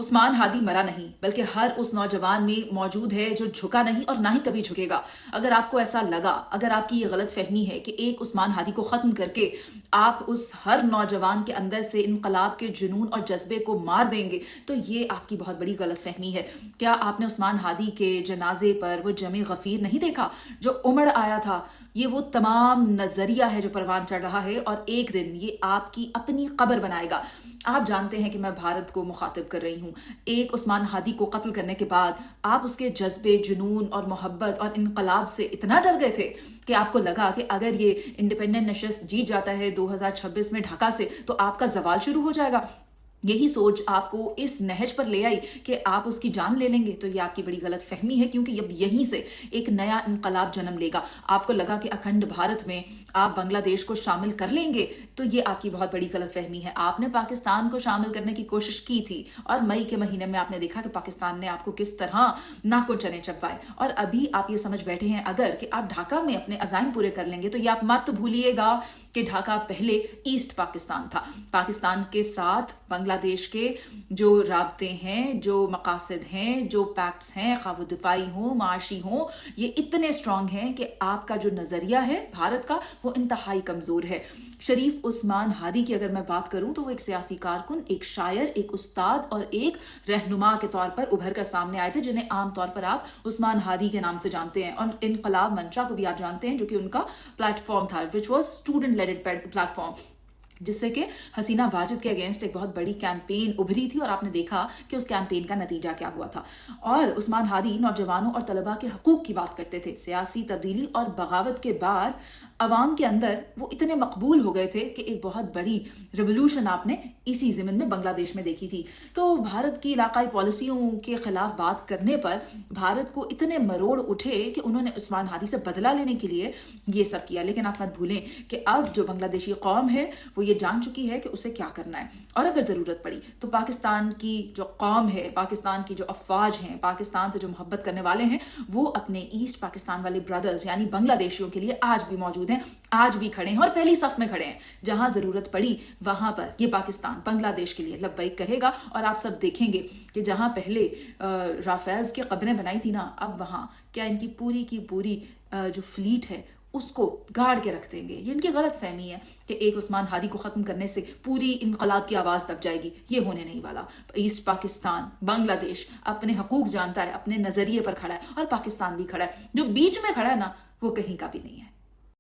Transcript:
عثمان ہادی مرا نہیں بلکہ ہر اس نوجوان میں موجود ہے جو جھکا نہیں اور نہ ہی کبھی جھکے گا۔ اگر آپ کو ایسا لگا، اگر آپ کی یہ غلط فہمی ہے کہ ایک عثمان ہادی کو ختم کر کے آپ اس ہر نوجوان کے اندر سے انقلاب کے جنون اور جذبے کو مار دیں گے، تو یہ آپ کی بہت بڑی غلط فہمی ہے۔ کیا آپ نے عثمان ہادی کے جنازے پر وہ جمع غفیر نہیں دیکھا جو امڑ آیا تھا؟ یہ وہ تمام نظریہ ہے جو پروان چڑھ رہا ہے اور ایک دن یہ آپ کی اپنی قبر بنائے گا۔ آپ جانتے ہیں کہ میں بھارت کو مخاطب کر رہی ہوں۔ ایک عثمان ہادی کو قتل کرنے کے بعد آپ اس کے جذبے، جنون اور محبت اور انقلاب سے اتنا ڈر گئے تھے کہ آپ کو لگا کہ اگر یہ انڈیپینڈنٹ نشست جیت جاتا ہے 2026 میں ڈھاکہ سے تو آپ کا زوال شروع ہو جائے گا۔ یہی سوچ آپ کو اس نہج پر لے آئی کہ آپ اس کی جان لے لیں گے، تو یہ آپ کی بڑی غلط فہمی ہے، کیونکہ اب یہیں سے ایک نیا انقلاب جنم لے گا۔ آپ کو لگا کہ اکھنڈ بھارت میں آپ بنگلہ دیش کو شامل کر لیں گے، تو یہ آپ کی بہت بڑی غلط فہمی ہے۔ آپ نے پاکستان کو شامل کرنے کی کوشش کی تھی اور مئی کے مہینے میں آپ نے دیکھا کہ پاکستان نے آپ کو کس طرح ناکن چنے چبائے، اور ابھی آپ یہ سمجھ بیٹھے ہیں اگر کہ آپ ڈھاکہ میں اپنے عزائم پورے کر لیں گے، تو یہ آپ مت بھولیے گا کہ ڈھاکہ پہلے ایسٹ پاکستان تھا۔ پاکستان کے ساتھ بنگلہ دیش کے جو رابطے ہیں، جو مقاصد ہیں، جو پیکٹس ہیں، خواہ وہ دفاعی ہوں، معاشی ہوں، یہ اتنے اسٹرانگ ہیں کہ آپ کا جو نظریہ ہے بھارت کا وہ انتہائی کمزور ہے۔ شریف عثمان ہادی کی اگر میں بات کروں تو وہ ایک سیاسی کارکن، ایک شاعر، ایک استاد اور ایک رہنما کے طور پر ابھر کر سامنے آئے تھے، جنہیں عام طور پر آپ عثمان ہادی کے نام سے جانتے ہیں، اور انقلاب منشا کو بھی آپ جانتے ہیں جو کہ ان کا پلیٹ فارم تھا، which was student led plate form, جس سے کہ حسینہ واجد کے اگینسٹ ایک بہت بڑی کیمپین ابھری تھی، اور آپ نے دیکھا کہ اس کیمپین کا نتیجہ کیا ہوا تھا۔ اور عثمان ہادی نوجوانوں اور طلباء کے حقوق کی بات کرتے تھے۔ سیاسی تبدیلی اور بغاوت کے بعد عوام کے اندر وہ اتنے مقبول ہو گئے تھے کہ ایک بہت بڑی ریولوشن آپ نے اسی ضمن میں بنگلہ دیش میں دیکھی تھی۔ تو بھارت کی علاقائی پالیسیوں کے خلاف بات کرنے پر بھارت کو اتنے مروڑ اٹھے کہ انہوں نے عثمان ہادی سے بدلہ لینے کے لیے یہ سب کیا۔ لیکن آپ مت بھولیں کہ اب جو بنگلہ دیشی قوم ہے وہ یہ جان چکی ہے کہ اسے کیا کرنا ہے، اور اگر ضرورت پڑی تو پاکستان کی جو قوم ہے، پاکستان کی جو افواج ہیں، پاکستان سے جو محبت کرنے والے ہیں، وہ اپنے ایسٹ پاکستان والے برادرز یعنی بنگلہ دیشیوں کے لیے آج بھی موجود ہیں، آج بھی کھڑے ہیں اور پہلی صف میں کھڑے ہیں۔ جہاں ضرورت پڑی وہاں پر یہ پاکستان بنگلہ دیش کے لیے لبیک کہے گا، اور آپ سب دیکھیں گے کہ جہاں پہلے رافیلز کی قبریں بنائی تھی نا، اب وہاں کیا ان کی پوری جو فلیٹ ہے اس کو گاڑ کے رکھ دیں گے۔ یہ ان کی غلط فہمی ہے کہ ایک عثمان ہادی کو ختم کرنے سے پوری انقلاب کی آواز دب جائے گی، یہ ہونے نہیں والا۔ ایسٹ پاکستان، بنگلہ دیش اپنے حقوق جانتا ہے، اپنے نظریے پر کھڑا ہے، اور پاکستان بھی کھڑا ہے۔ جو بیچ میں کھڑا ہے نا، وہ کہیں کا بھی نہیں ہے۔